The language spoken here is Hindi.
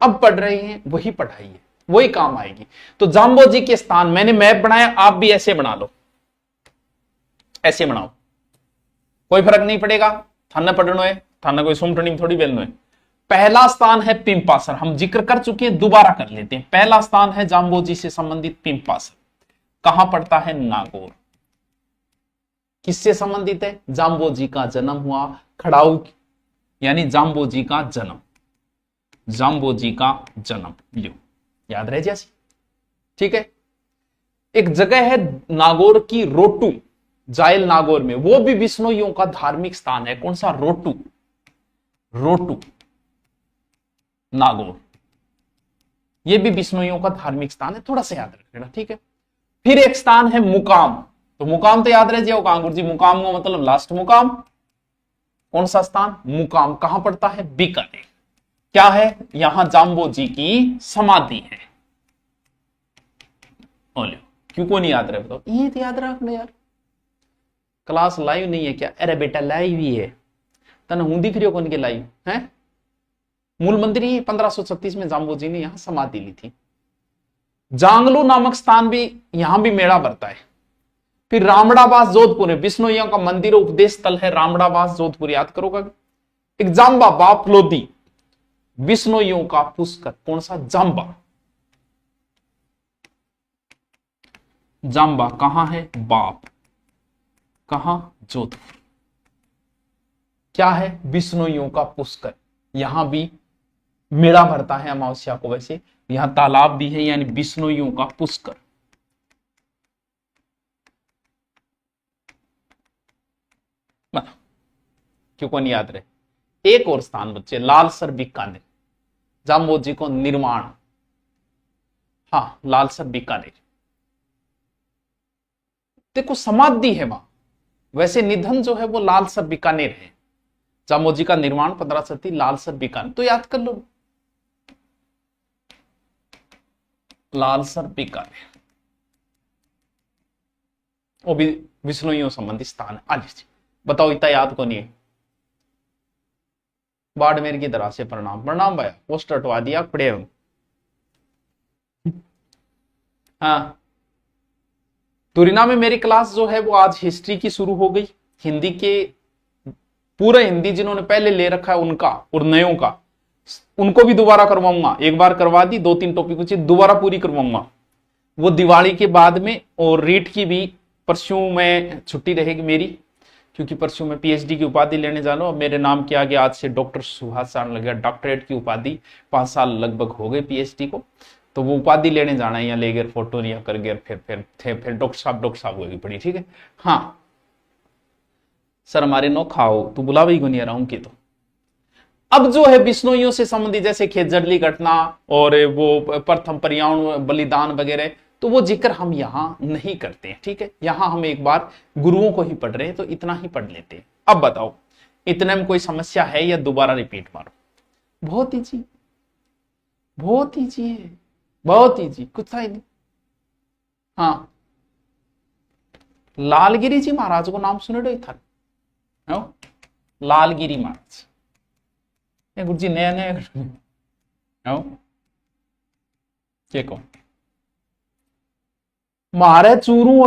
अब पढ़ रहे हैं वही पढ़ाई है, वही काम आएगी। तो जाम्बोजी के स्थान मैंने मैप बनाया, आप भी ऐसे बना लो, ऐसे बनाओ, कोई फर्क नहीं पड़ेगा। थाना पढ़नो है, थाना कोई सुमटनी में थोड़ी बेलनो है। पहला स्थान है पिंपासर, हम जिक्र कर चुके हैं, दोबारा कर लेते हैं। पहला स्थान है जाम्बोजी से संबंधित पिंपासर, कहां पड़ता है? नागौर। किससे संबंधित है? जाम्बोजी का जन्म हुआ खड़ाऊ, यानी जाम्बोजी का जन्म, जाम्बोजी का जन्म लियो, याद रह जैसी, ठीक है। एक जगह है नागौर की रोटू, जायल नागौर में, वो भी बिश्नोइयों का धार्मिक स्थान है। कौन सा? रोटू, रोटू नागौर, ये भी बिश्नोइयों का धार्मिक स्थान है, थोड़ा सा याद रखना, ठीक है। फिर एक स्थान है मुकाम, तो मुकाम तो याद रह जाओ कांगुर जी, मुकाम का मतलब लास्ट मुकाम। कौन सा स्थान? मुकाम, कहां पड़ता है? बीकानेर। क्या है? यहां जाम्बोजी की समाधि है। बोलो क्यों को नहीं याद रहे? बताओ, ये तो याद रखना यार, क्लास लाइव नहीं है क्या? अरे बेटा लाइव ही है, तन हुंदी फिर कौन के लाइव है? मूल मंदिर ही 1536 में जाम्बोजी ने यहां समाधि ली थी। जांगलू नामक स्थान भी, यहां भी मेला भरता है। फिर रामड़ाबास जोधपुर है, बिश्नोइयों का मंदिर उपदेश स्थल है रामड़ाबास जोधपुर, याद करोगा। एक जाम्बा बाप लोधी, बिश्नोइयों का पुष्कर, कौन सा? जाम्बा, जाम्बा कहां है? बाप, कहां? जोधपुर। क्या है? बिश्नोइयों का पुष्कर, यहां भी मेला भरता है अमावस्या को। वैसे यहां तालाब भी है, यानी बिश्नोइयों का पुष्कर। क्यों को नहीं याद रहे? एक और स्थान बच्चे, लालसर बीकानेर, जाम्बोजी को निर्माण, हाँ लालसर बीकानेर, देखो समाधि है वहां, वैसे निधन जो है वो लालसर बीकानेर है। जाम्बोजी का निर्माण 1530 लालसर बीकानेर, तो याद कर लो, लालसर बीकानेर, वो भी विष्णुइयों संबंधित स्थान है। आज बताओ, इतना याद को नहीं है? बाड़मेर की तरह से प्रणाम, प्रणाम भाई, पोस्ट हटवा दिया, पड़े हम। हाँ, तुरिना में मेरी क्लास जो है वो आज हिस्ट्री की शुरू हो गई, हिंदी के पूरा हिंदी जिन्होंने पहले ले रखा है उनका और नयों का, उनको भी दोबारा करवाऊंगा। एक बार करवा दी, 2-3 टॉपिक बचे, दोबारा पूरी करवाऊंगा वो दिवाली के बाद में। और रीट की भी परसों में छुट्टी रहेगी मेरी, क्योंकि परसों में पीएचडी की उपाधि लेने जा रहा हूं। मेरे नाम के आगे आज से डॉक्टर सुहास आने लगे, डॉक्टरेट की उपाधि, 5 साल लगभग हो गए पीएचडी को, तो वो उपाधि लेने जाना है, यहाँ ले गए फोटो नहीं कर गए, फिर डॉक्टर साहब होगी पड़ी, ठीक है। हाँ सर हमारे नो खाओ, तू बुलावा ही को नहीं आ रहा हूं की। तो अब जो है बिश्नोइयों से संबंधित जैसे खेजड़ली घटना और वो प्रथम पर्यावरण बलिदान वगैरह, तो वो जिक्र हम यहां नहीं करते हैं, ठीक है। यहां हम एक बार गुरुओं को ही पढ़ रहे हैं, तो इतना ही पढ़ लेते हैं। अब बताओ, इतने में कोई समस्या है या दोबारा रिपीट मारो? बहुत ईजी, बहुत ईजी है, बहुत ईजी, कुछ था ही नहीं। हाँ, लालगिरी जी महाराज को नाम सुने था? लालगिरी महाराज, गुरु जी नया नया क्या कहो, मारे चूरू